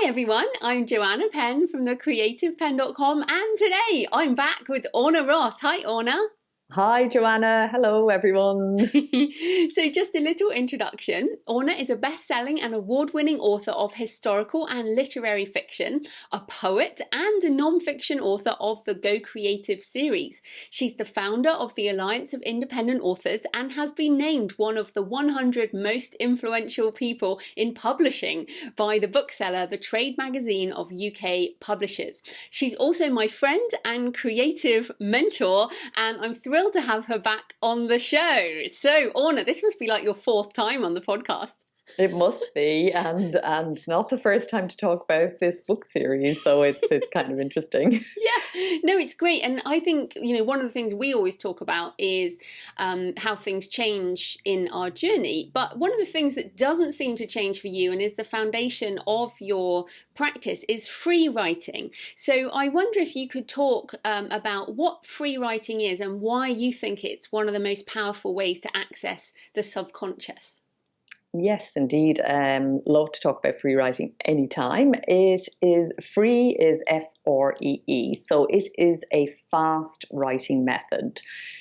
Hi everyone, I'm Joanna Penn from thecreativepenn.com and today I'm back with Orna Ross. Hi Orna. Hi Joanna, hello everyone. So just a little introduction. Orna is a best-selling and award-winning author of historical and literary fiction, a poet and a non-fiction author of the Go Creative series. She's the founder of the Alliance of Independent Authors and has been named one of the 100 most influential people in publishing by the Bookseller, the trade magazine of UK publishers. She's also my friend and creative mentor, and I'm thrilled to have her back on the show. So, Orna, this must be like your fourth time on the podcast. It must be, and not the first time to talk about this book series, so it's kind of interesting. Yeah, no, it's great. And I think, one of the things we always talk about is how things change in our journey. But one of the things that doesn't seem to change for you and is the foundation of your practice is free writing. So I wonder if you could talk about what free writing is and why you think it's one of the most powerful ways to access the subconscious. Yes, indeed. Love to talk about free writing anytime. It is free is Free. So it is a fast writing method.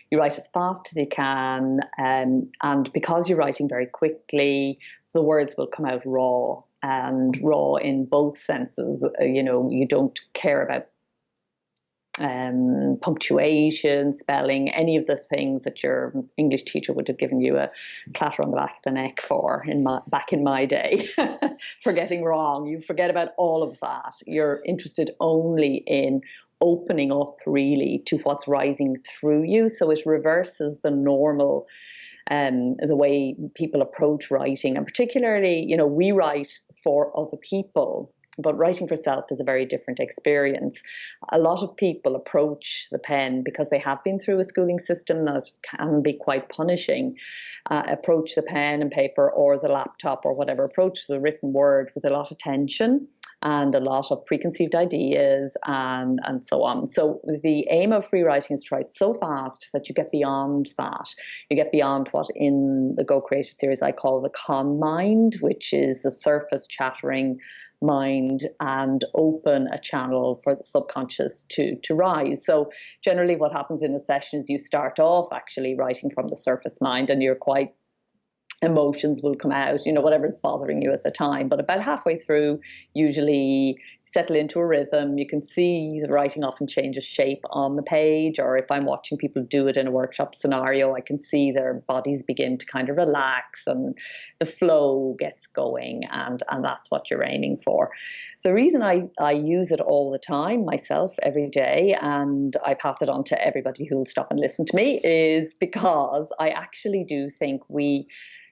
You write as fast as you can, and because you're writing very quickly, the words will come out raw, and raw in both senses. You don't care about punctuation, spelling, any of the things that your English teacher would have given you a clatter on the back of the neck for back in my day for getting wrong. You forget about all of that. You're interested only in opening up really to what's rising through you. So it reverses the normal the way people approach writing, and particularly, we write for other people. But writing for self is a very different experience. A lot of people approach the pen because they have been through a schooling system that can be quite punishing. Approach the pen and paper or the laptop or whatever, approach the written word with a lot of tension and a lot of preconceived ideas and so on. So the aim of free writing is to write so fast that you get beyond that. You get beyond what in the Go Creative series I call the con mind, which is the surface chattering mind, and open a channel for the subconscious to rise. So generally what happens in a session is you start off actually writing from the surface mind, and you're quite emotions will come out, whatever's bothering you at the time. But about halfway through, usually settle into a rhythm. You can see the writing often changes shape on the page, or if I'm watching people do it in a workshop scenario, I can see their bodies begin to kind of relax and the flow gets going, and that's what you're aiming for. The reason I use it all the time myself every day, and I pass it on to everybody who will stop and listen to me, is because I actually do think we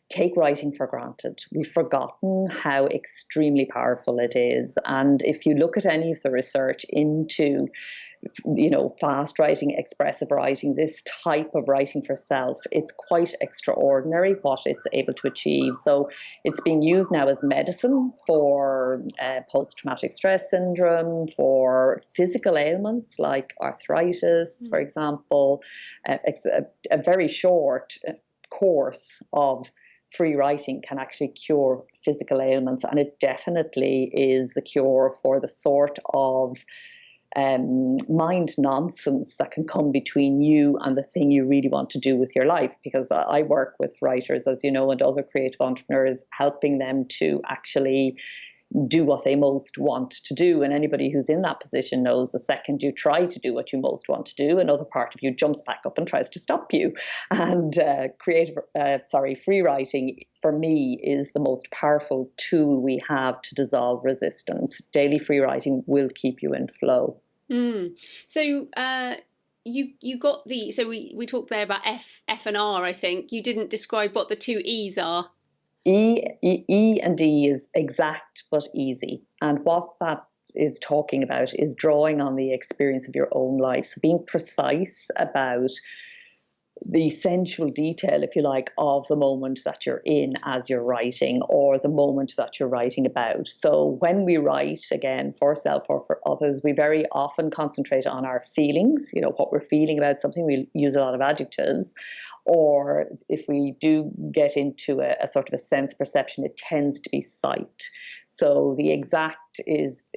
take writing for granted. We've forgotten how extremely powerful it is. And if you look at any of the research into, fast writing, expressive writing, this type of writing for self, it's quite extraordinary what it's able to achieve. So it's being used now as medicine for post-traumatic stress syndrome, for physical ailments like arthritis, for example. A very short course of free writing can actually cure physical ailments, and it definitely is the cure for the sort of mind nonsense that can come between you and the thing you really want to do with your life. Because I work with writers, as you know, and other creative entrepreneurs, helping them to actually do what they most want to do. And anybody who's in that position knows the second you try to do what you most want to do, another part of you jumps back up and tries to stop you. And free writing for me is the most powerful tool we have to dissolve resistance. Daily free writing will keep you in flow. So you got so we talked there about F and R. I think you didn't describe what the two E's are. E and D is exact but easy. And what that is talking about is drawing on the experience of your own life. So being precise about the sensual detail, if you like, of the moment that you're in as you're writing, or the moment that you're writing about. So when we write, again, for self or for others, we very often concentrate on our feelings, what we're feeling about something. We use a lot of adjectives. or if we do get into a sort of a sense perception, it tends to be sight. So the exact is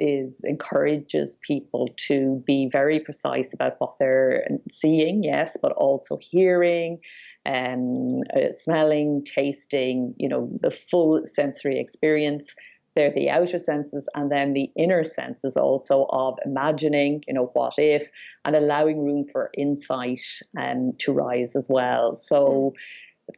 encourages people to be very precise about what they're seeing, yes, but also hearing, smelling, tasting, the full sensory experience. They're the outer senses, and then the inner senses also of imagining, what if, and allowing room for insight to rise as well. So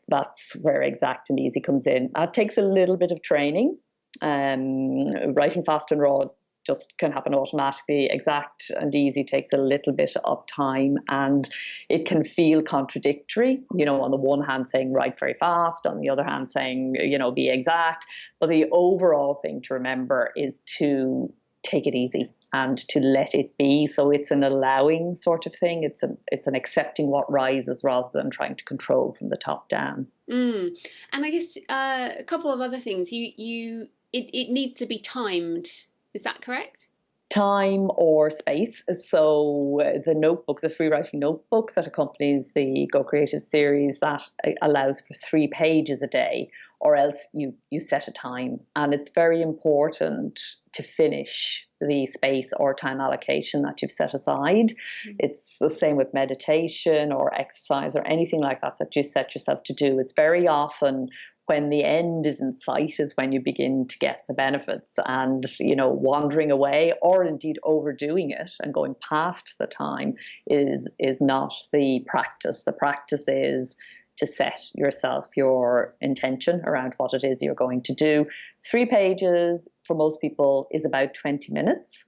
that's where exact and easy comes in. That takes a little bit of training. Writing fast and raw just can happen automatically. Exact and easy takes a little bit of time, and it can feel contradictory, on the one hand saying write very fast, on the other hand saying, be exact. But the overall thing to remember is to take it easy and to let it be. So it's an allowing sort of thing. It's an accepting what rises rather than trying to control from the top down. And I guess a couple of other things. It needs to be timed. Is that correct? Time or space. So the notebook, the free writing notebook that accompanies the Go Creative series, that allows for 3 pages a day, or else you set a time. And it's very important to finish the space or time allocation that you've set aside. It's the same with meditation or exercise or anything like that you set yourself to do. It's very often when the end is in sight is when you begin to get the benefits, and wandering away or indeed overdoing it and going past the time is not the practice. The practice is to set yourself your intention around what it is you're going to do. 3 pages for most people is about 20 minutes.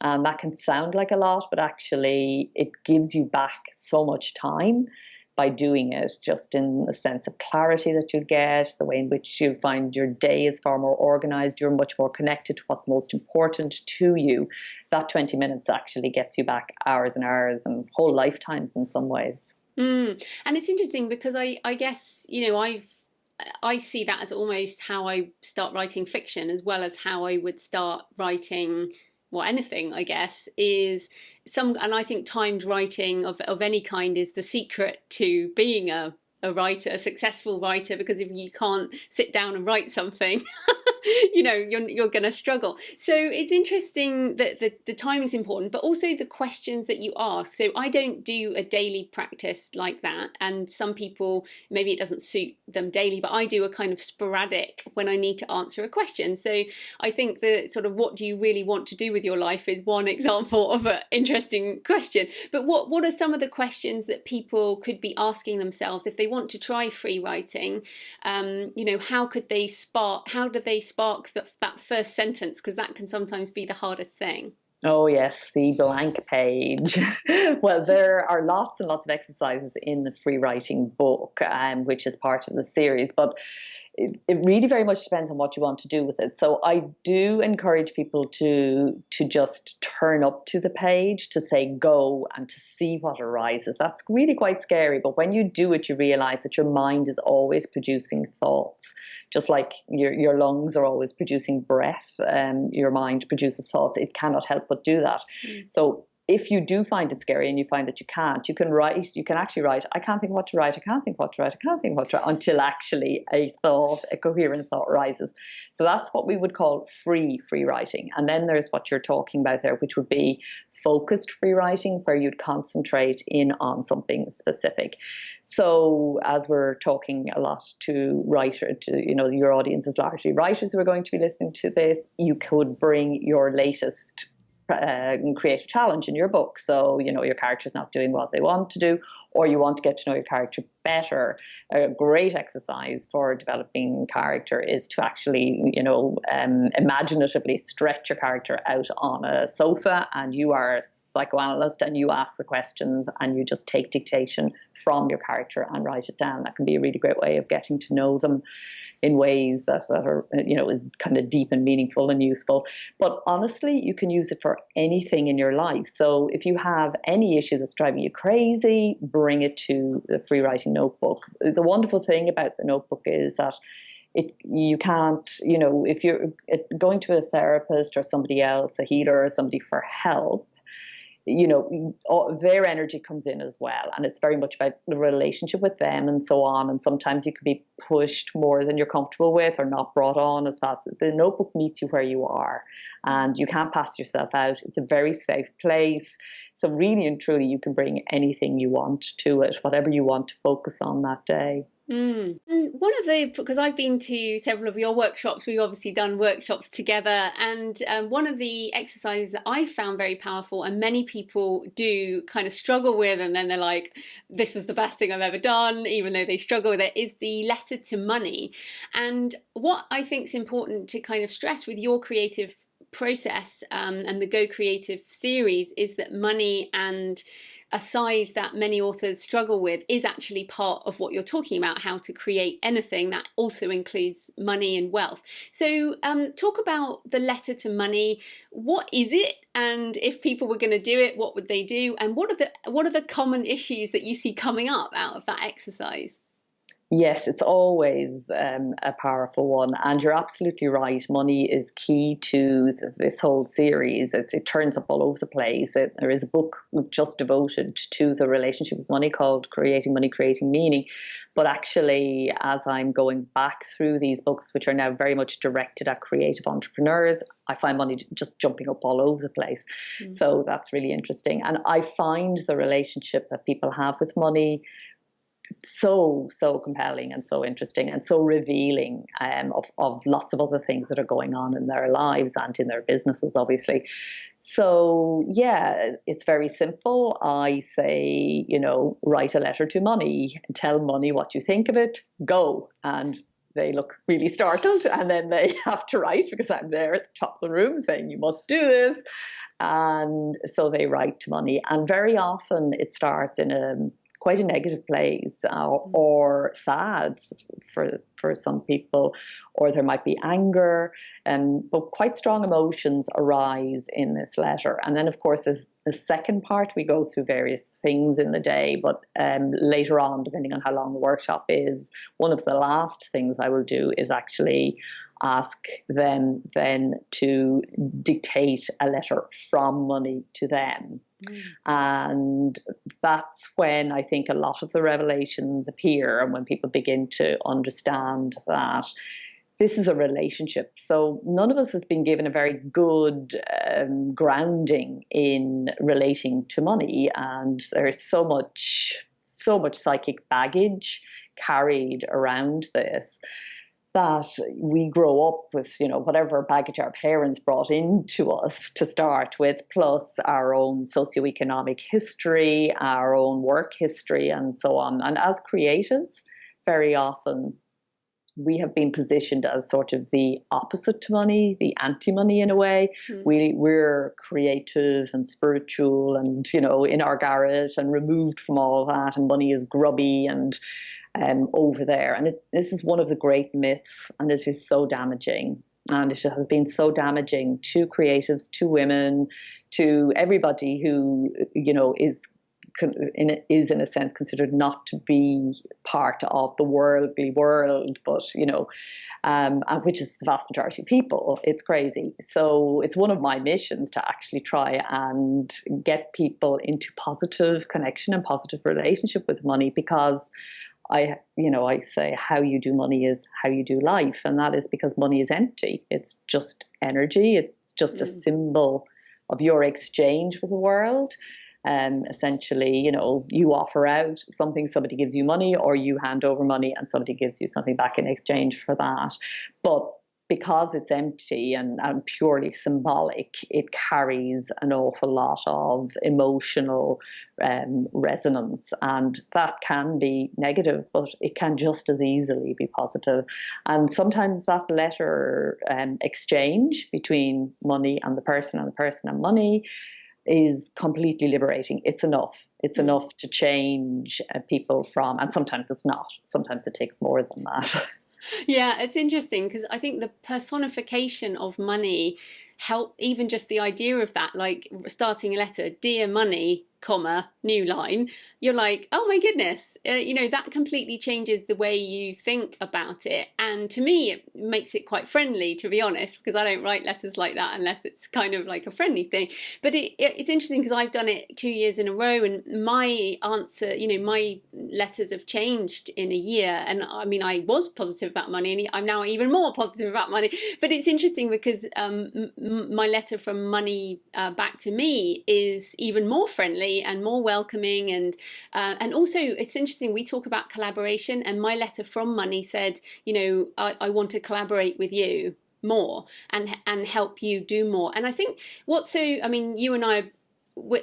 And that can sound like a lot, but actually it gives you back so much time by doing it, just in the sense of clarity that you get, the way in which you find your day is far more organized, you're much more connected to what's most important to you. That 20 minutes actually gets you back hours and hours and whole lifetimes in some ways. And it's interesting because I guess, I see that as almost how I start writing fiction, as well as how I would start writing, well, anything, I guess, is and I think timed writing of any kind is the secret to being a writer, a successful writer, because if you can't sit down and write something, you're going to struggle. So it's interesting that the timing's important, but also the questions that you ask. So I don't do a daily practice like that. And some people, maybe it doesn't suit them daily, but I do a kind of sporadic when I need to answer a question. So I think the sort of what do you really want to do with your life is one example of an interesting question. But what are some of the questions that people could be asking themselves if they want to try free writing? How do they spark that first sentence? Because that can sometimes be the hardest thing. Oh yes, the blank page. Well, there are lots and lots of exercises in the free writing book, which is part of the series, but it really very much depends on what you want to do with it. So I do encourage people to just turn up to the page, to say go, and to see what arises. That's really quite scary, but when you do it, you realize that your mind is always producing thoughts. Just like your lungs are always producing breath, your mind produces thoughts. It cannot help but do that. So if you do find it scary and you find that you can actually write, I can't think what to write, I can't think what to write, I can't think what to write, until actually a coherent thought rises. So that's what we would call free writing. And then there's what you're talking about there, which would be focused free writing, where you'd concentrate in on something specific. So as we're talking a lot to your audience is largely writers who are going to be listening to this, you could bring your latest creative challenge in your book. So, your character's not doing what they want to do, or you want to get to know your character better. A great exercise for developing character is to actually, imaginatively stretch your character out on a sofa, and you are a psychoanalyst and you ask the questions and you just take dictation from your character and write it down. That can be a really great way of getting to know them in ways that are, kind of deep and meaningful and useful. But honestly, you can use it for anything in your life. So if you have any issue that's driving you crazy, bring it to the free writing notebook. The wonderful thing about the notebook is that you can't, if you're going to a therapist or somebody else, a healer or somebody for help, their energy comes in as well. And it's very much about the relationship with them and so on. And sometimes you can be pushed more than you're comfortable with or not brought on as fast. The notebook meets you where you are and you can't pass yourself out. It's a very safe place. So really and truly, you can bring anything you want to it, whatever you want to focus on that day. And because I've been to several of your workshops, we've obviously done workshops together, and one of the exercises that I found very powerful and many people do kind of struggle with, and then they're like, this was the best thing I've ever done, even though they struggle with it, is the letter to money. And what I think is important to kind of stress with your creative process and the Go Creative series is that money and a side that many authors struggle with is actually part of what you're talking about, how to create anything that also includes money and wealth. So talk about the letter to money. What is it? And if people were going to do it, what would they do? And what are the common issues that you see coming up out of that exercise? Yes, it's always a powerful one. And you're absolutely right. Money is key to this whole series. It turns up all over the place. There is a book just devoted to the relationship with money called Creating Money, Creating Meaning. But actually, as I'm going back through these books, which are now very much directed at creative entrepreneurs, I find money just jumping up all over the place. So that's really interesting. And I find the relationship that people have with money so compelling and so interesting and so revealing of lots of other things that are going on in their lives and in their businesses, obviously. So yeah, it's very simple. I say, write a letter to money, tell money what you think of it, go. And they look really startled, and then they have to write, because I'm there at the top of the room saying you must do this. And so they write to money, and very often it starts in quite a negative place or sad for some people, or there might be anger, but quite strong emotions arise in this letter. And then, of course, there's the second part. We go through various things in the day, but later on, depending on how long the workshop is, one of the last things I will do is actually ask them then to dictate a letter from money to them. And that's when I think a lot of the revelations appear, and when people begin to understand that this is a relationship. So none of us has been given a very good grounding in relating to money, and there's so much psychic baggage carried around this, that we grow up with, whatever baggage our parents brought into us to start with, plus our own socioeconomic history, our own work history, and so on. And as creatives, very often we have been positioned as sort of the opposite to money, the anti-money in a way. We're creative and spiritual and, in our garret and removed from all that, and money is grubby and over there. And this is one of the great myths, and it is so damaging. And it has been so damaging to creatives, to women, to everybody who, is in a sense considered not to be part of the worldly world, but, which is the vast majority of people. It's crazy. So it's one of my missions to actually try and get people into positive connection and positive relationship with money, because I say how you do money is how you do life. And that is because money is empty. It's just energy. It's just a symbol of your exchange with the world. Essentially, you offer out something, somebody gives you money, or you hand over money and somebody gives you something back in exchange for that. But because it's empty and purely symbolic, it carries an awful lot of emotional resonance, and that can be negative, but it can just as easily be positive. And sometimes that letter exchange between money and the person and money is completely liberating. It's enough. It's enough to change people from, and sometimes it's not. Sometimes it takes more than that. Yeah, it's interesting because I think the personification of money help, even just the idea of that, like starting a letter, dear money, comma, new line, you're like, oh my goodness, that completely changes the way you think about it. And to me, it makes it quite friendly, to be honest, because I don't write letters like that unless it's kind of like a friendly thing. But it's interesting because I've done it 2 years in a row, and my answer, my letters have changed in a year. And I mean, I was positive about money, and I'm now even more positive about money. But it's interesting because my letter from money back to me is even more friendly and more welcoming, and also it's interesting, we talk about collaboration, and my letter from money said, I want to collaborate with you more and help you do more. And I think you and I,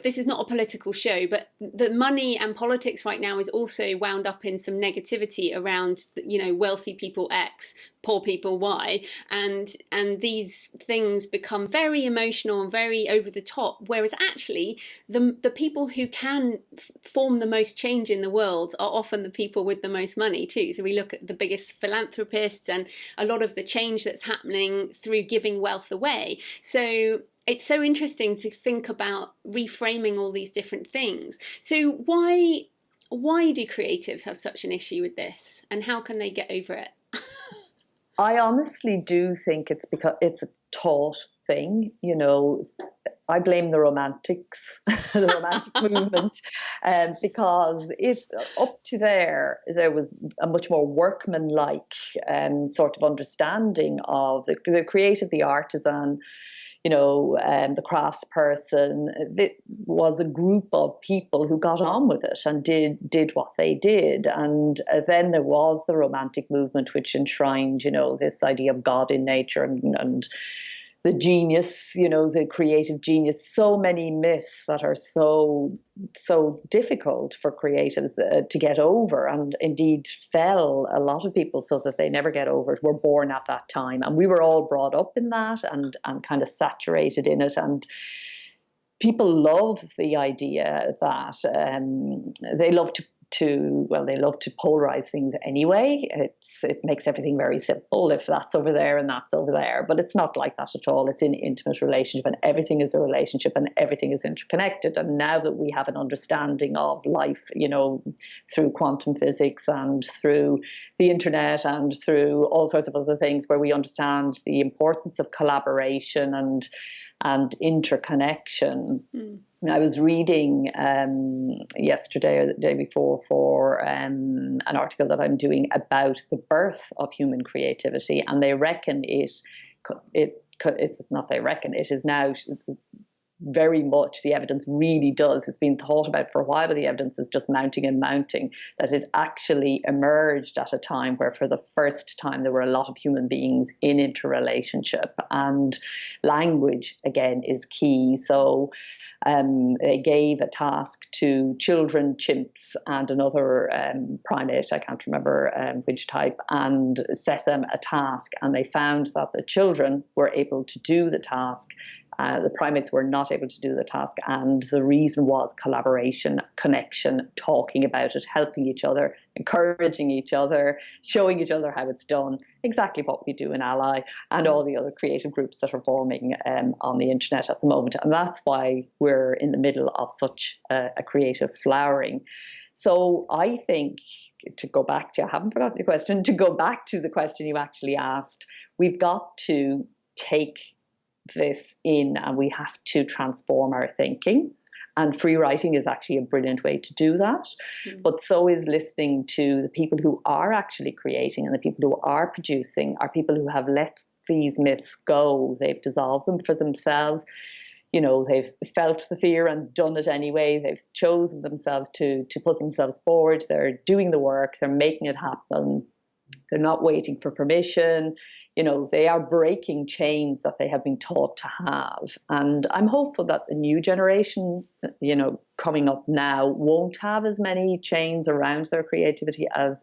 this is not a political show, but the money and politics right now is also wound up in some negativity around, wealthy people X, poor people Y, and these things become very emotional and very over the top. Whereas actually, the people who can form the most change in the world are often the people with the most money too. So we look at the biggest philanthropists and a lot of the change that's happening through giving wealth away. So it's so interesting to think about reframing all these different things. So why do creatives have such an issue with this, and how can they get over it? I honestly do think it's because it's a taught thing. I blame the romantics, the romantic movement, because up to there was a much more workmanlike sort of understanding of the creative, the artisan, the craftsperson. It was a group of people who got on with it and did what they did. And then there was the Romantic movement, which enshrined, this idea of God in nature and the genius, the creative genius. So many myths that are so difficult for creatives to get over, and indeed fell a lot of people so that they never get over it, were born at that time. And we were all brought up in that and kind of saturated in it. And people love the idea that they love to polarize things anyway. It makes everything very simple. If that's over there and that's over there, but it's not like that at all. It's an intimate relationship, and everything is a relationship, and everything is interconnected. And now that we have an understanding of life, through quantum physics and through the internet and through all sorts of other things, where we understand the importance of collaboration and interconnection. I was reading yesterday or the day before for an article that I'm doing about the birth of human creativity, and they reckon it is now very much, the evidence really does. It's been thought about for a while, but the evidence is just mounting and mounting, that it actually emerged at a time where for the first time there were a lot of human beings in interrelationship, and language again is key. So they gave a task to children, chimps, and another primate, I can't remember which type, and set them a task. And they found that the children were able to do the task. The primates were not able to do the task, and the reason was collaboration, connection, talking about it, helping each other, encouraging each other, showing each other how it's done, exactly what we do in Ally and all the other creative groups that are forming on the internet at the moment. And that's why we're in the middle of such a creative flowering. So I think, to go back to, I haven't forgotten your question, to go back to the question you actually asked, we've got to take this in, and we have to transform our thinking. And free writing is actually a brilliant way to do that. But so is listening to the people who are actually creating, and the people who are producing are people who have let these myths go. They've dissolved them for themselves. They've felt the fear and done it anyway. They've chosen themselves to put themselves forward. They're doing the work. They're making it happen. They're not waiting for permission. They are breaking chains that they have been taught to have. And I'm hopeful that the new generation, coming up now, won't have as many chains around their creativity as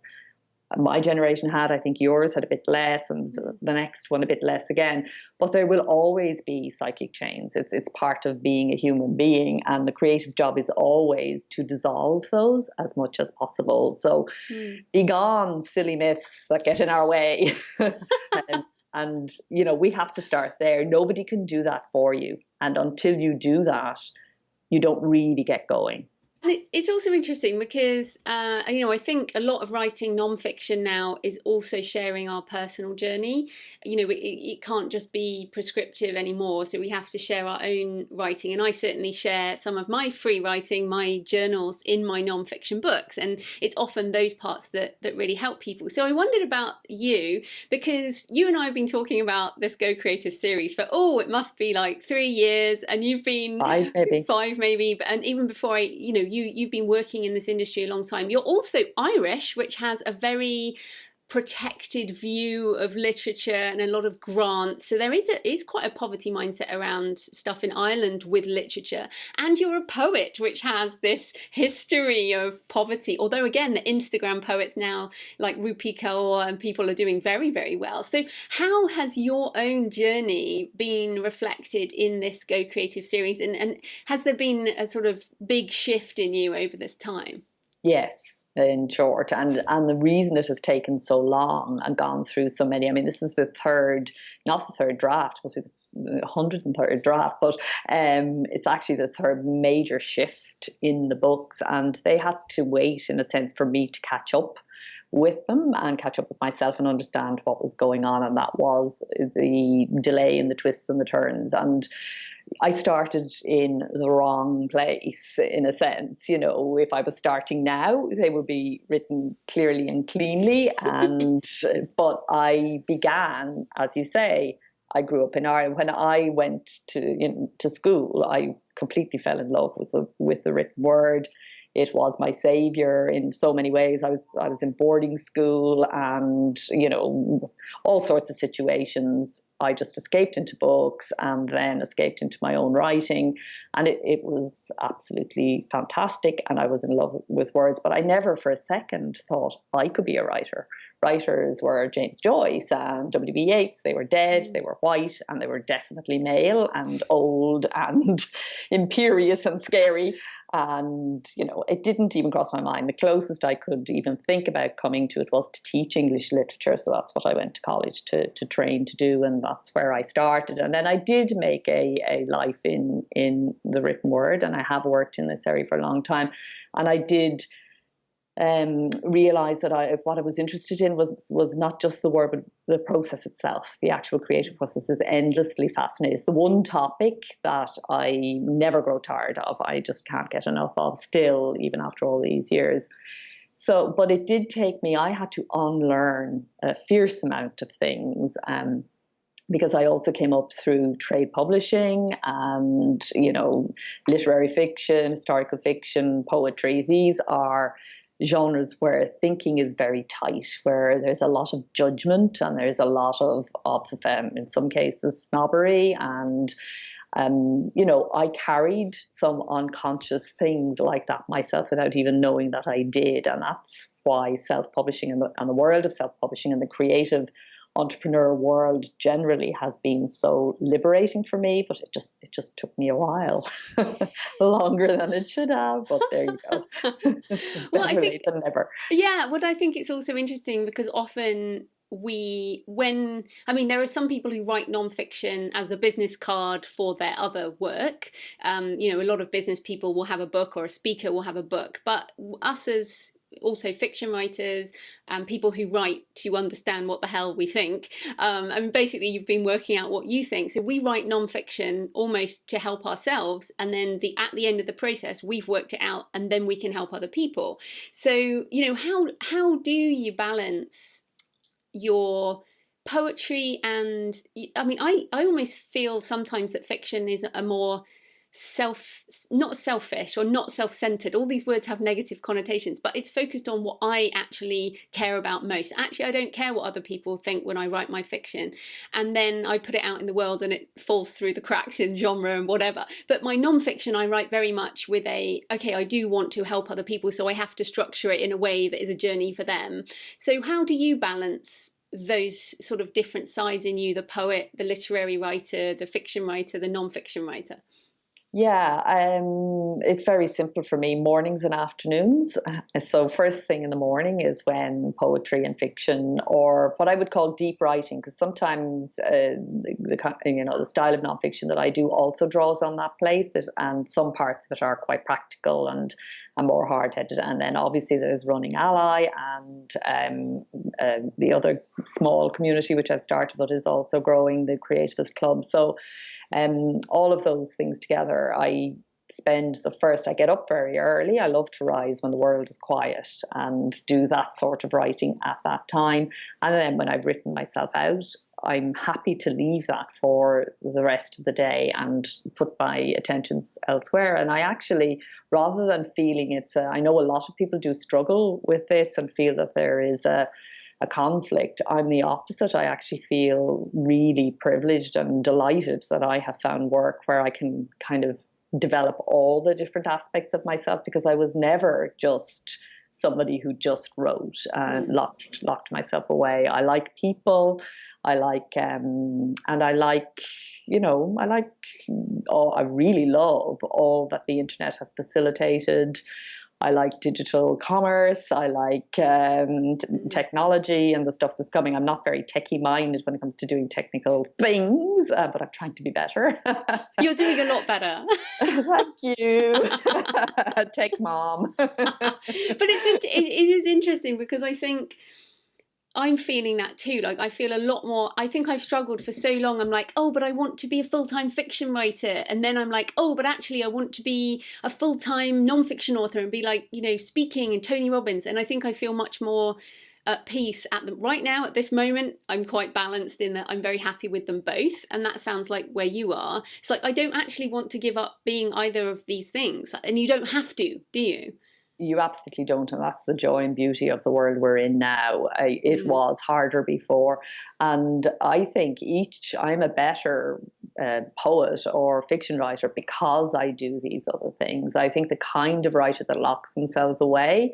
my generation had. I think yours had a bit less, and the next one a bit less again. But there will always be psychic chains. It's part of being a human being, and the creative's job is always to dissolve those as much as possible. So be gone, silly myths that get in our way. And, you know, we have to start there. Nobody can do that for you. And until you do that, you don't really get going. And it's also interesting because, you know, I think a lot of writing nonfiction now is also sharing our personal journey. You know, it can't just be prescriptive anymore. So we have to share our own writing. And I certainly share some of my free writing, my journals in my nonfiction books. And it's often those parts that really help people. So I wondered about you, because you and I have been talking about this Go Creative series for, it must be like 3 years. And you've been 5 maybe. And even before you know, you've been working in this industry a long time. You're also Irish, which has a very protected view of literature and a lot of grants. So there is quite a poverty mindset around stuff in Ireland with literature. And you're a poet, which has this history of poverty. Although again, the Instagram poets now, like Rupi Kaur and people, are doing very, very well. So how has your own journey been reflected in this Go Creative series? And has there been a sort of big shift in you over this time? Yes, in short, and the reason it has taken so long and gone through so many, I mean, this is the third, not the third draft, it was the 103rd draft, but it's actually the third major shift in the books, and they had to wait, in a sense, for me to catch up with them and catch up with myself and understand what was going on, and that was the delay in the twists and the turns. And I started in the wrong place, in a sense. You know, if I was starting now, they would be written clearly and cleanly. And but I began, as you say, I grew up in Ireland. When I went to school, I completely fell in love with the written word. It was my savior in so many ways. I was in boarding school, and you know, all sorts of situations. I just escaped into books and then escaped into my own writing, and it was absolutely fantastic. And I was in love with words, but I never for a second thought I could be a writer. Writers were James Joyce and W.B. Yeats. They were dead, they were white, and they were definitely male and old and imperious and scary. And, you know, it didn't even cross my mind. The closest I could even think about coming to it was to teach English literature. So that's what I went to college to train to do. And that's where I started. And then I did make a life in the written word. And I have worked in this area for a long time. And I did realized that what I was interested in was not just the word, but the process itself. The actual creative process is endlessly fascinating. It's the one topic that I never grow tired of. I just can't get enough of still, even after all these years. So, but it did take me, I had to unlearn a fierce amount of things, because I also came up through trade publishing and, you know, literary fiction, historical fiction, poetry. These are genres where thinking is very tight, where there's a lot of judgment and there's a lot of in some cases, snobbery. And, you know, I carried some unconscious things like that myself without even knowing that I did. And that's why self-publishing and the world of self-publishing and the creative entrepreneur world generally has been so liberating for me, but it just took me a while, longer than it should have. But there you go. Well, I think than never. Yeah, well, I think it's also interesting because often there are some people who write nonfiction as a business card for their other work. You know, a lot of business people will have a book, or a speaker will have a book, but us as also fiction writers and people who write to understand what the hell we think. And basically you've been working out what you think. So we write nonfiction almost to help ourselves. And then at the end of the process, we've worked it out and then we can help other people. So, you know, how do you balance your poetry and, I mean, I almost feel sometimes that fiction is a more not selfish or not self-centered. All these words have negative connotations, but it's focused on what I actually care about most. Actually, I don't care what other people think when I write my fiction, and then I put it out in the world and it falls through the cracks in genre and whatever. But my non-fiction, I write very much with okay, I do want to help other people, so I have to structure it in a way that is a journey for them. So how do you balance those sort of different sides in you, the poet, the literary writer, the fiction writer, the non-fiction writer? Yeah, it's very simple for me, mornings and afternoons. So first thing in the morning is when poetry and fiction, or what I would call deep writing, because sometimes the style of nonfiction that I do also draws on that place, and some parts of it are quite practical and more hard-headed. And then obviously there's Running Ally and the other small community which I've started, but is also growing, the Creativist Club. So all of those things together, I get up very early. I love to rise when the world is quiet and do that sort of writing at that time. And then when I've written myself out, I'm happy to leave that for the rest of the day and put my attentions elsewhere. And I actually, rather than feeling I know a lot of people do struggle with this and feel that there is a conflict. I'm the opposite. I actually feel really privileged and delighted that I have found work where I can kind of develop all the different aspects of myself, because I was never just somebody who just wrote and locked myself away. I like people. I like, and I like, I really love all that the internet has facilitated. I like digital commerce. I like technology and the stuff that's coming. I'm not very techie minded when it comes to doing technical things, but I'm trying to be better. You're doing a lot better. Thank you. Tech mom. But it is interesting, because I think I'm feeling that too. Like, I feel a lot more, I think I've struggled for so long. I'm like, oh, but I want to be a full-time fiction writer. And then I'm like, oh, but actually I want to be a full-time non-fiction author and be like, speaking and Tony Robbins. And I think I feel much more at peace right now, at this moment. I'm quite balanced in that I'm very happy with them both. And that sounds like where you are. It's like, I don't actually want to give up being either of these things. And you don't have to, do you? You absolutely don't, and that's the joy and beauty of the world we're in now. It was harder before, and I think I'm a better poet or fiction writer because I do these other things. I think the kind of writer that locks themselves away,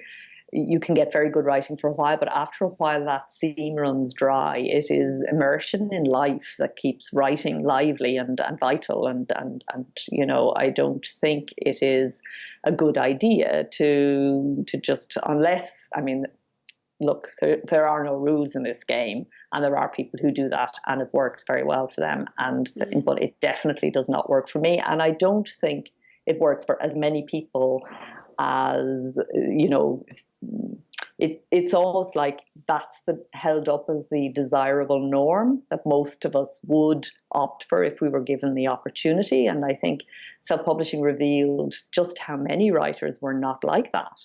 you can get very good writing for a while, but after a while that seam runs dry. It is immersion in life that keeps writing lively and vital, and I don't think it is a good idea to just, unless, look, there are no rules in this game, and there are people who do that and it works very well for them, but it definitely does not work for me, and I don't think it works for as many people as, it's almost like that's held up as the desirable norm that most of us would opt for if we were given the opportunity. And I think self-publishing revealed just how many writers were not like that.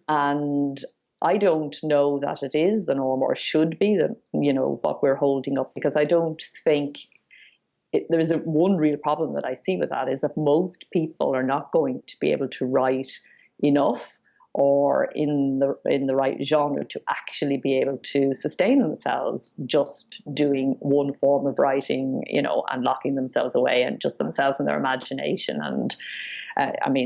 And I don't know that it is the norm or should be what we're holding up, because I don't think there's one real problem that I see with that, is that most people are not going to be able to write enough or in the right genre to actually be able to sustain themselves just doing one form of writing, and locking themselves away and just themselves and their imagination. And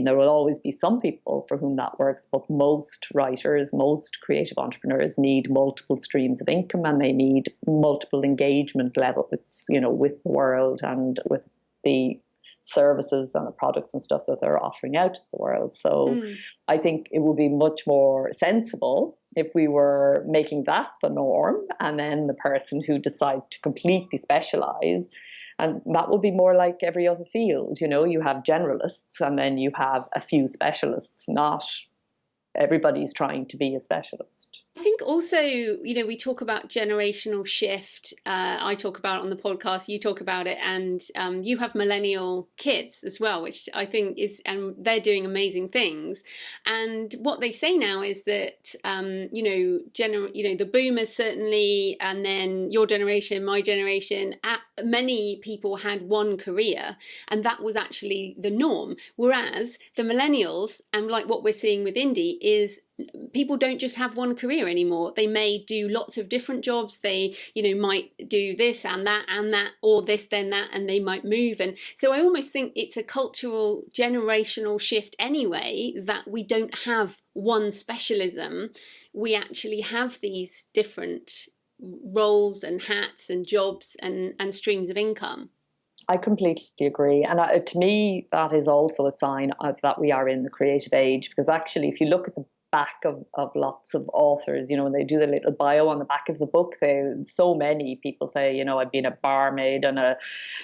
there will always be some people for whom that works, but most writers, most creative entrepreneurs need multiple streams of income, and they need multiple engagement levels, with the world and with the services and the products and stuff that they're offering out to the world. So I think it would be much more sensible if we were making that the norm, and then the person who decides to completely specialize, and that will be more like every other field. You have generalists and then you have a few specialists. Not everybody's trying to be a specialist. I think also, we talk about generational shift. I talk about it on the podcast, you talk about it, and you have millennial kids as well, which I think and they're doing amazing things. And what they say now is that, the boomers certainly, and then your generation, my generation, many people had one career, and that was actually the norm. Whereas the millennials, and like what we're seeing with indie, is people don't just have one career anymore. They may do lots of different jobs. They, might do this and that, or this, then that, and they might move. And so I almost think it's a cultural generational shift anyway, that we don't have one specialism. We actually have these different roles and hats and jobs and streams of income. I completely agree. And to me, that is also a sign that we are in the creative age, because actually, if you look at the back of lots of authors, when they do the little bio on the back of the book, so many people say, I've been a barmaid and an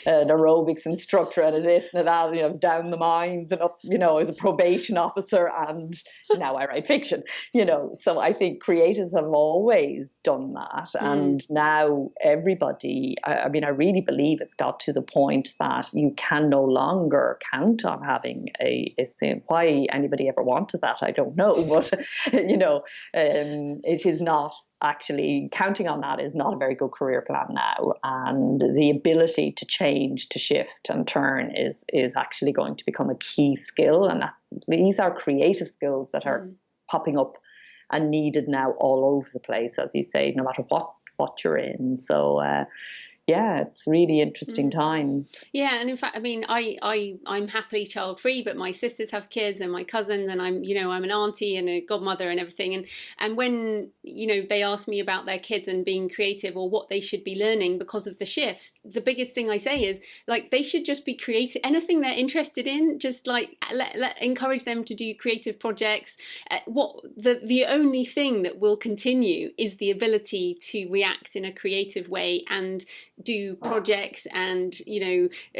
aerobics instructor and a this and a that, I was down the mines and up, as a probation officer, and now I write fiction, So I think creatives have always done that. And now everybody, I really believe it's got to the point that you can no longer count on having a sim. Why anybody ever wanted that, I don't know. But, it is not actually, counting on that is not a very good career plan now. And the ability to change, to shift and turn is actually going to become a key skill. And these are creative skills that are popping up and needed now all over the place, as you say, no matter what you're in. So yeah, it's really interesting times. Yeah, and in fact, I'm happily child free, but my sisters have kids and my cousins, and I'm an auntie and a godmother and everything. And when they ask me about their kids and being creative or what they should be learning because of the shifts, the biggest thing I say is they should just be creative. Anything they're interested in, just encourage them to do creative projects. The only thing that will continue is the ability to react in a creative way and do projects and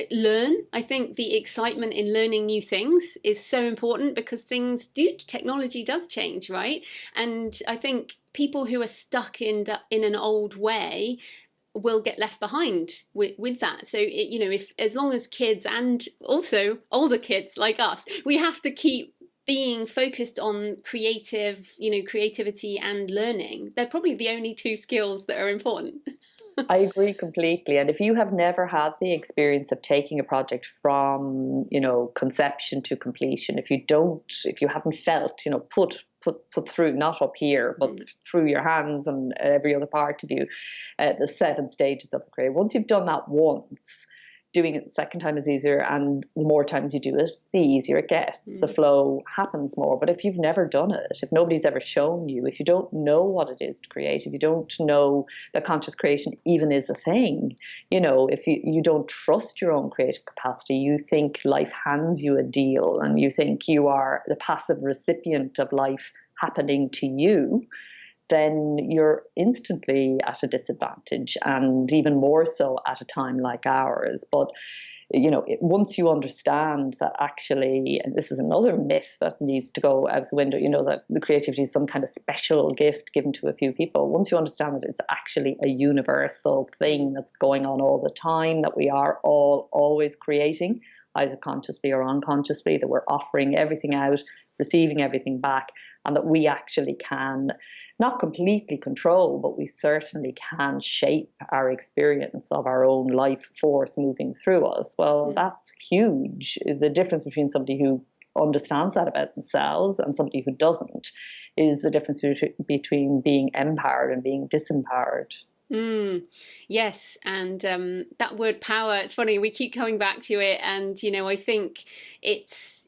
learn. I think the excitement in learning new things is so important, because technology does change, right? And I think people who are stuck in an old way will get left behind with that. So if as long as kids, and also older kids like us, we have to keep being focused on creativity and learning. They're probably the only two skills that are important. I agree completely. And if you have never had the experience of taking a project from, conception to completion, if you haven't felt, put through, not up here, but through your hands and every other part of you, the 7 stages of the career. Once you've done that once, doing it the second time is easier, and the more times you do it, the easier it gets. The flow happens more. But if you've never done it, if nobody's ever shown you, if you don't know what it is to create, if you don't know that conscious creation even is a thing, if you don't trust your own creative capacity, you think life hands you a deal and you think you are the passive recipient of life happening to you, then you're instantly at a disadvantage, and even more so at a time like ours. But once you understand that actually, and this is another myth that needs to go out the window, that the creativity is some kind of special gift given to a few people. Once you understand that it's actually a universal thing that's going on all the time, that we are all always creating, either consciously or unconsciously, that we're offering everything out, receiving everything back, and that we actually can not completely control, but we certainly can shape our experience of our own life force moving through us. Well, that's huge. The difference between somebody who understands that about themselves and somebody who doesn't is the difference between being empowered and being disempowered. Yes, and that word power, it's funny, we keep coming back to it, and I think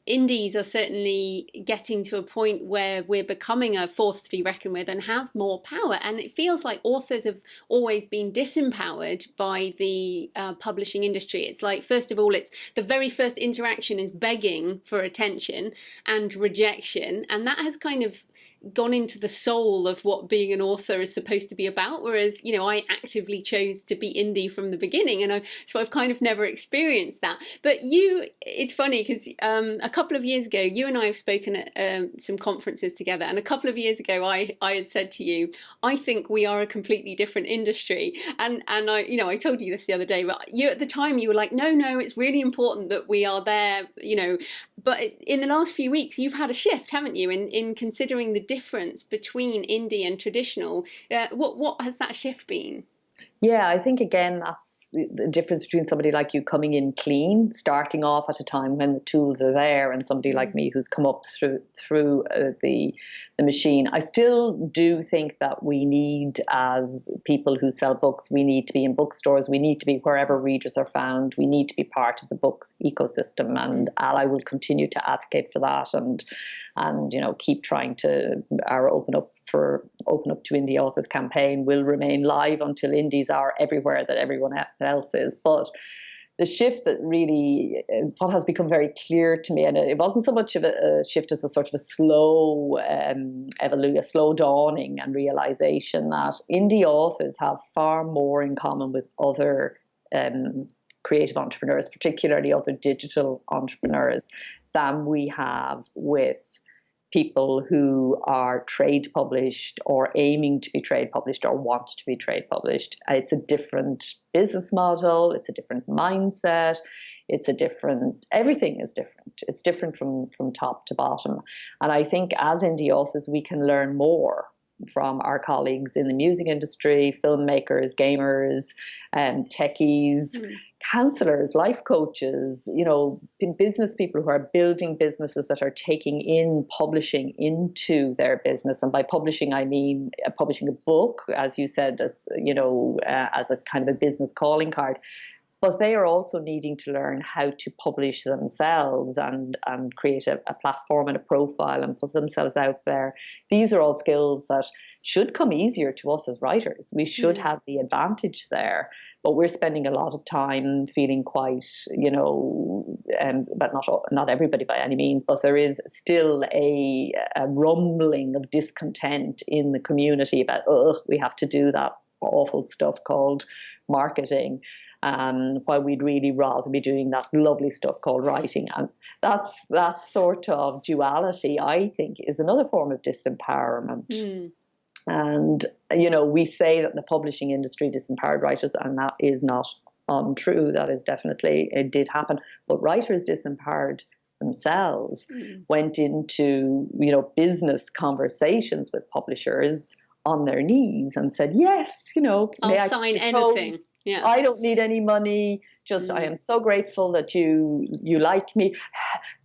indies are certainly getting to a point where we're becoming a force to be reckoned with and have more power. And it feels like authors have always been disempowered by the publishing industry. It's like, first of all, it's the very first interaction is begging for attention and rejection, and that has kind of gone into the soul of what being an author is supposed to be about, whereas I actively chose to be indie from the beginning, and so I've kind of never experienced that. But it's funny because a couple of years ago you and I have spoken at some conferences together, and a couple of years ago I had said to you, I think we are a completely different industry, and I told you this the other day, but at the time you were like, no, it's really important that we are there, but in the last few weeks you've had a shift, haven't you, in considering the difference between indie and traditional. What has that shift been? Yeah, I think again that's the difference between somebody like you coming in clean, starting off at a time when the tools are there, and somebody like me who's come up through the machine. I still do think that we need, as people who sell books, we need to be in bookstores, we need to be wherever readers are found, we need to be part of the books ecosystem, and I will continue to advocate for that, and keep trying to our open up to indie authors campaign will remain live until indies are everywhere that everyone else is. But the shift that really, what has become very clear to me, and it wasn't so much of a shift as a sort of a slow evolution, a slow dawning and realization that indie authors have far more in common with other creative entrepreneurs, particularly other digital entrepreneurs, than we have with people who are trade published or aiming to be trade published or want to be trade published. It's a different business model, it's a different mindset, it's a different, everything is different. It's different from top to bottom. And I think as indie authors, we can learn more from our colleagues in the music industry, filmmakers, gamers, techies, counselors, life coaches, business people who are building businesses that are taking in publishing into their business. And by publishing, I mean publishing a book, as you said, as a kind of a business calling card. But they are also needing to learn how to publish themselves and create a platform and a profile and put themselves out there. These are all skills that should come easier to us as writers. We should have the advantage there. But we're spending a lot of time feeling quite, but not everybody by any means, but there is still a rumbling of discontent in the community about, we have to do that awful stuff called marketing. While we'd really rather be doing that lovely stuff called writing. And that sort of duality, I think, is another form of disempowerment. And, we say that the publishing industry disempowered writers, and that is not untrue. That is definitely, it did happen. But writers disempowered themselves, went into, business conversations with publishers on their knees and said, yes, I'll sign anything. Yeah. I don't need any money. Just, I am so grateful that you like me,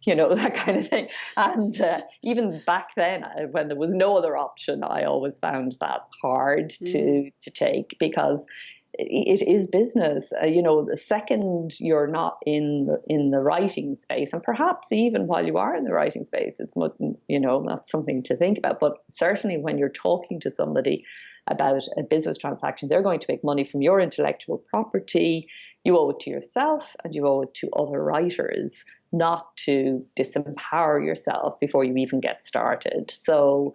that kind of thing. And even back then, when there was no other option, I always found that hard to take, because it is business. The second you're not in the writing space, and perhaps even while you are in the writing space, it's not something to think about. But certainly when you're talking to somebody about a business transaction, they're going to make money from your intellectual property. You owe it to yourself and you owe it to other writers not to disempower yourself before you even get started. So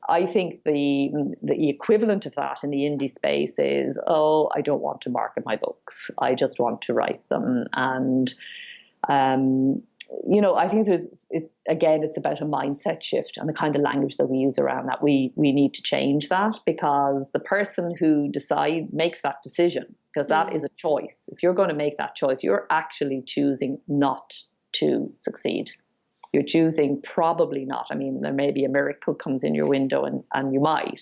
I think the equivalent of that in the indie space is, I don't want to market my books. I just want to write them. And I think it's about a mindset shift and the kind of language that we use around that. We need to change that, because the person who makes that decision, because that is a choice. If you're going to make that choice, you're actually choosing not to succeed. You're choosing probably not. I mean, there may be a miracle comes in your window and you might,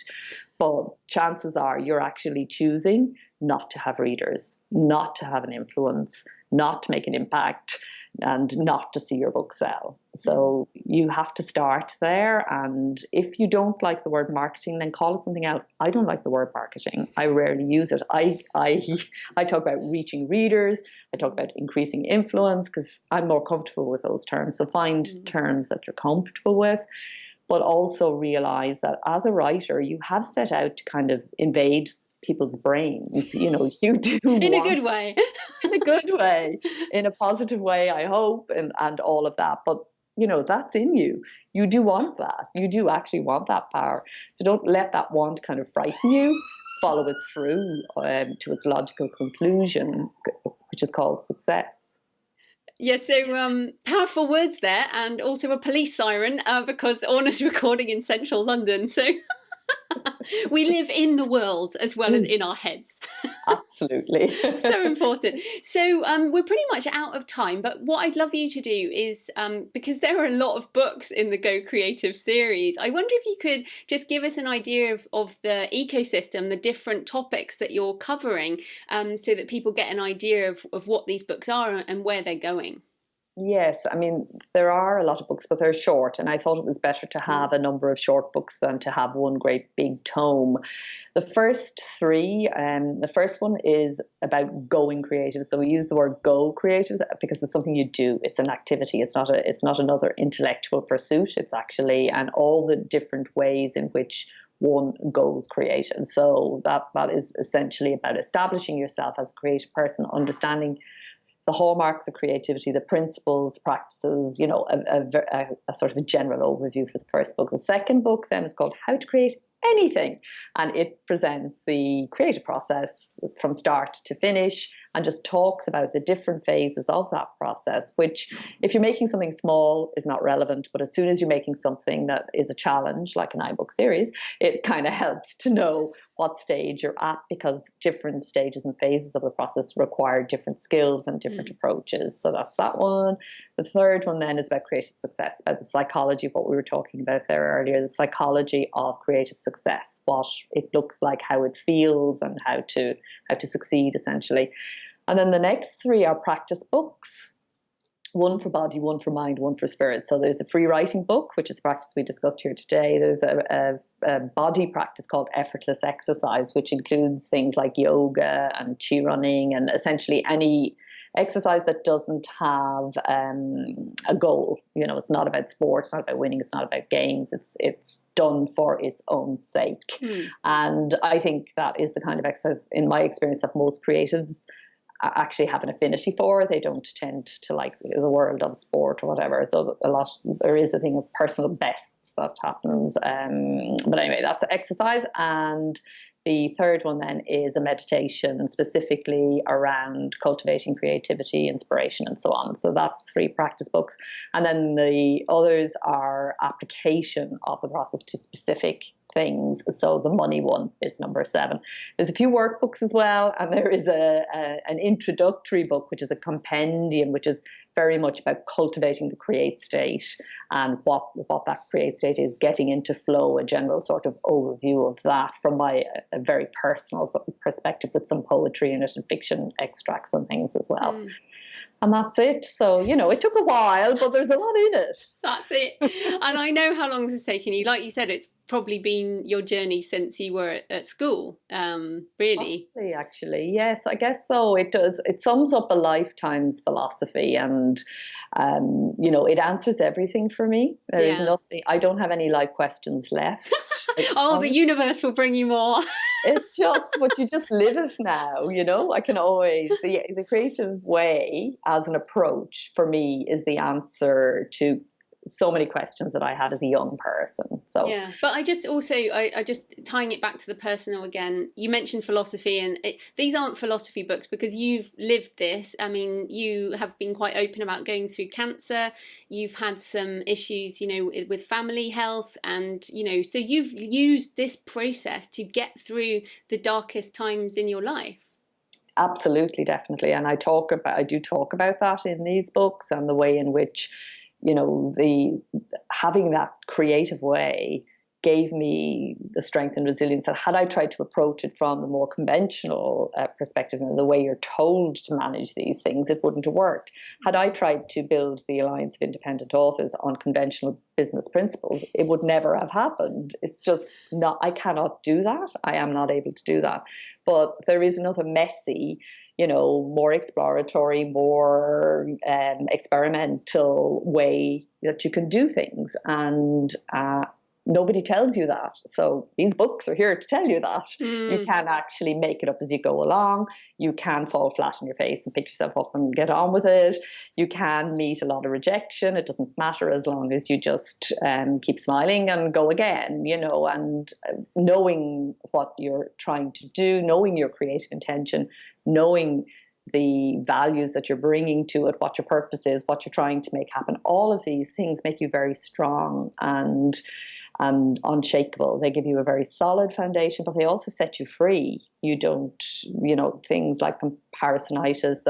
but chances are you're actually choosing not to have readers, not to have an influence, not to make an impact, and not to see your book sell. So you have to start there. And if you don't like the word marketing, then call it something else. I don't like the word marketing. I rarely use it. I talk about reaching readers. I talk about increasing influence, because I'm more comfortable with those terms. So find terms that you're comfortable with, but also realize that as a writer, you have set out to kind of invade people's brains. You do in a good way. In a good way, in a positive way, I hope, and all of that. But that's in you. You do want that. You do actually want that power. So don't let that want kind of frighten you. Follow it through to its logical conclusion, which is called success. Yeah, so powerful words there, and also a police siren, because Orna's recording in central London. So we live in the world as well as in our heads. Absolutely. So important. So we're pretty much out of time, but what I'd love you to do is, because there are a lot of books in the Go Creative series, I wonder if you could just give us an idea of the ecosystem, the different topics that you're covering, so that people get an idea of what these books are and where they're going. Yes, I mean, there are a lot of books, but they're short, and I thought it was better to have a number of short books than to have one great big tome. The first three, the first one is about going creative. So we use the word go creative because it's something you do. It's an activity. It's not another intellectual pursuit. It's actually, and all the different ways in which one goes creative. So that is essentially about establishing yourself as a creative person, understanding the hallmarks of creativity, the principles, practices, a sort of a general overview for the first book. The second book then is called How to Create Anything, and it presents the creative process from start to finish and just talks about the different phases of that process, which if you're making something small is not relevant, but as soon as you're making something that is a challenge like an iBook series, it kind of helps to know what stage you're at, because different stages and phases of the process require different skills and different approaches. So that's that one. The third one then is about creative success, about the psychology of what we were talking about there earlier, the psychology of creative success, what it looks like, how it feels, and how to succeed essentially. And then the next three are practice books. One for body, one for mind, one for spirit. So there's a free writing book, which is the practice we discussed here today. There's a body practice called effortless exercise, which includes things like yoga and chi running, and essentially any exercise that doesn't have a goal. It's not about sport, it's not about winning, it's not about games. It's done for its own sake. And I think that is the kind of exercise, in my experience, that most creatives actually have an affinity for. They don't tend to like the world of sport or whatever. So there is a thing of personal bests that happens. But anyway, that's exercise. And the third one then is a meditation specifically around cultivating creativity, inspiration, and so on. So that's 3 practice books. And then the others are application of the process to specific things. So the money one is number 7. There's a few workbooks as well, and there is an introductory book, which is a compendium, which is very much about cultivating the create state and what that create state is, getting into flow, a general sort of overview of that from a very personal sort of perspective, with some poetry in it and fiction extracts and things as well. And that's it. So, it took a while, but there's a lot in it. That's it. And I know how long this has taken you. Like you said, it's probably been your journey since you were at school, really. Possibly, actually. Yes, I guess so. It does. It sums up a lifetime's philosophy, and, it answers everything for me. There is nothing, I don't have any life questions left. The universe will bring you more. It's just, but you just live it now, I can always, the creative way as an approach for me is the answer to so many questions that I had as a young person. So yeah, but I just also I just tying it back to the personal again, you mentioned philosophy, and these aren't philosophy books because you've lived this. I mean, you have been quite open about going through cancer, you've had some issues with family health, and so you've used this process to get through the darkest times in your life. Absolutely, definitely. And I do talk about that in these books, and the way in which having that creative way gave me the strength and resilience that had I tried to approach it from the more conventional perspective and the way you're told to manage these things, it wouldn't have worked. Had I tried to build the Alliance of Independent Authors on conventional business principles, it would never have happened. It's just not, I cannot do that. I am not able to do that. But there is another messy, more exploratory, more experimental way that you can do things. And nobody tells you that. So these books are here to tell you that. You can actually make it up as you go along. You can fall flat on your face and pick yourself up and get on with it. You can meet a lot of rejection. It doesn't matter as long as you just keep smiling and go again, and knowing what you're trying to do, knowing your creative intention, knowing the values that you're bringing to it, what your purpose is, what you're trying to make happen. All of these things make you very strong and unshakable. They give you a very solid foundation, but they also set you free. You don't, things like comparisonitis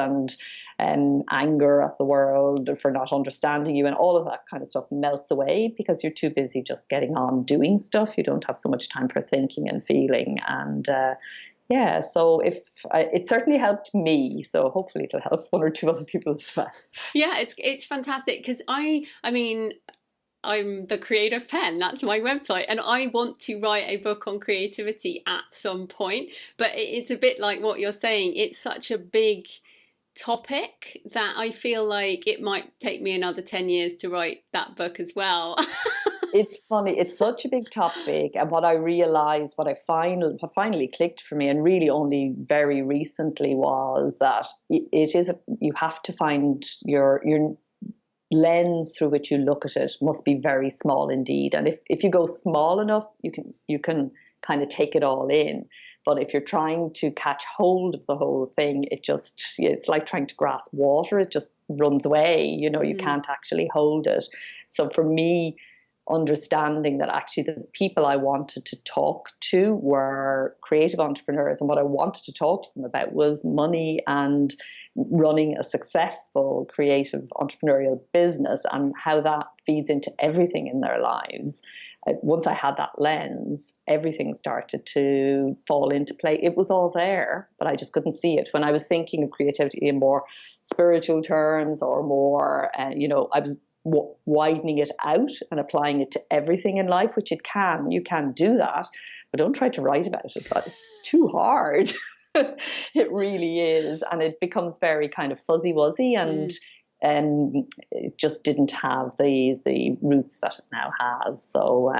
and anger at the world for not understanding you and all of that kind of stuff melts away because you're too busy just getting on doing stuff. You don't have so much time for thinking and feeling. And so it certainly helped me. So hopefully it'll help one or two other people as well. Yeah, it's fantastic because I mean, I'm the creator of Penn, that's my website, and I want to write a book on creativity at some point, but it's a bit like what you're saying. It's such a big topic that I feel like it might take me another 10 years to write that book as well. It's funny. It's such a big topic, and what I realized, what finally clicked for me, and really only very recently, was that it is. You have to find your lens through which you look at it must be very small indeed. And if you go small enough, you can kind of take it all in. But if you're trying to catch hold of the whole thing, it's like trying to grasp water. It just runs away. You can't actually hold it. So for me, understanding that actually the people I wanted to talk to were creative entrepreneurs, and what I wanted to talk to them about was money and running a successful creative entrepreneurial business and how that feeds into everything in their lives. Once I had that lens, everything started to fall into place. It was all there, but I just couldn't see it. When I was thinking of creativity in more spiritual terms or more, I was widening it out and applying it to everything in life, which you can do that, but don't try to write about it. It's too hard. It really is, and it becomes very kind of fuzzy wuzzy, and it just didn't have the roots that it now has. So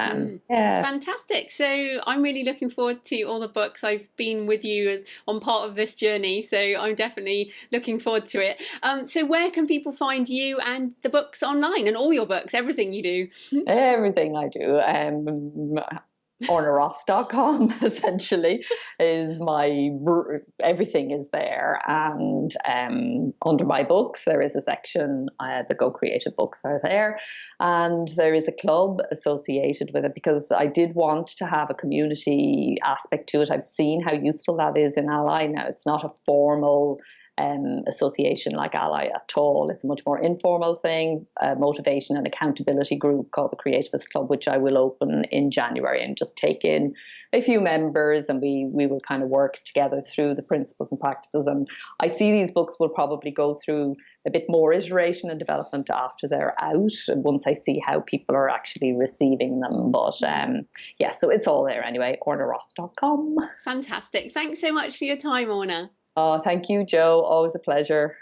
yeah, fantastic. So I'm really looking forward to all the books. I've been with you on part of this journey, so I'm definitely looking forward to it. So where can people find you and the books online, and all your books, everything you do? everything I do. ornaross.com essentially is everything is there, and under my books there is a section, the Go Creative books are there, and there is a club associated with it because I did want to have a community aspect to it. I've seen how useful that is in Ally. Now it's not a formal association like Ally at all. It's a much more informal thing, motivation and accountability group called the Creativist Club, which I will open in January and just take in a few members, and we will kind of work together through the principles and practices. And I see these books will probably go through a bit more iteration and development after they're out, once I see how people are actually receiving them. But yeah, so it's all there anyway, ornaross.com. Fantastic. Thanks so much for your time, Orna. Oh, thank you, Jo. Always a pleasure.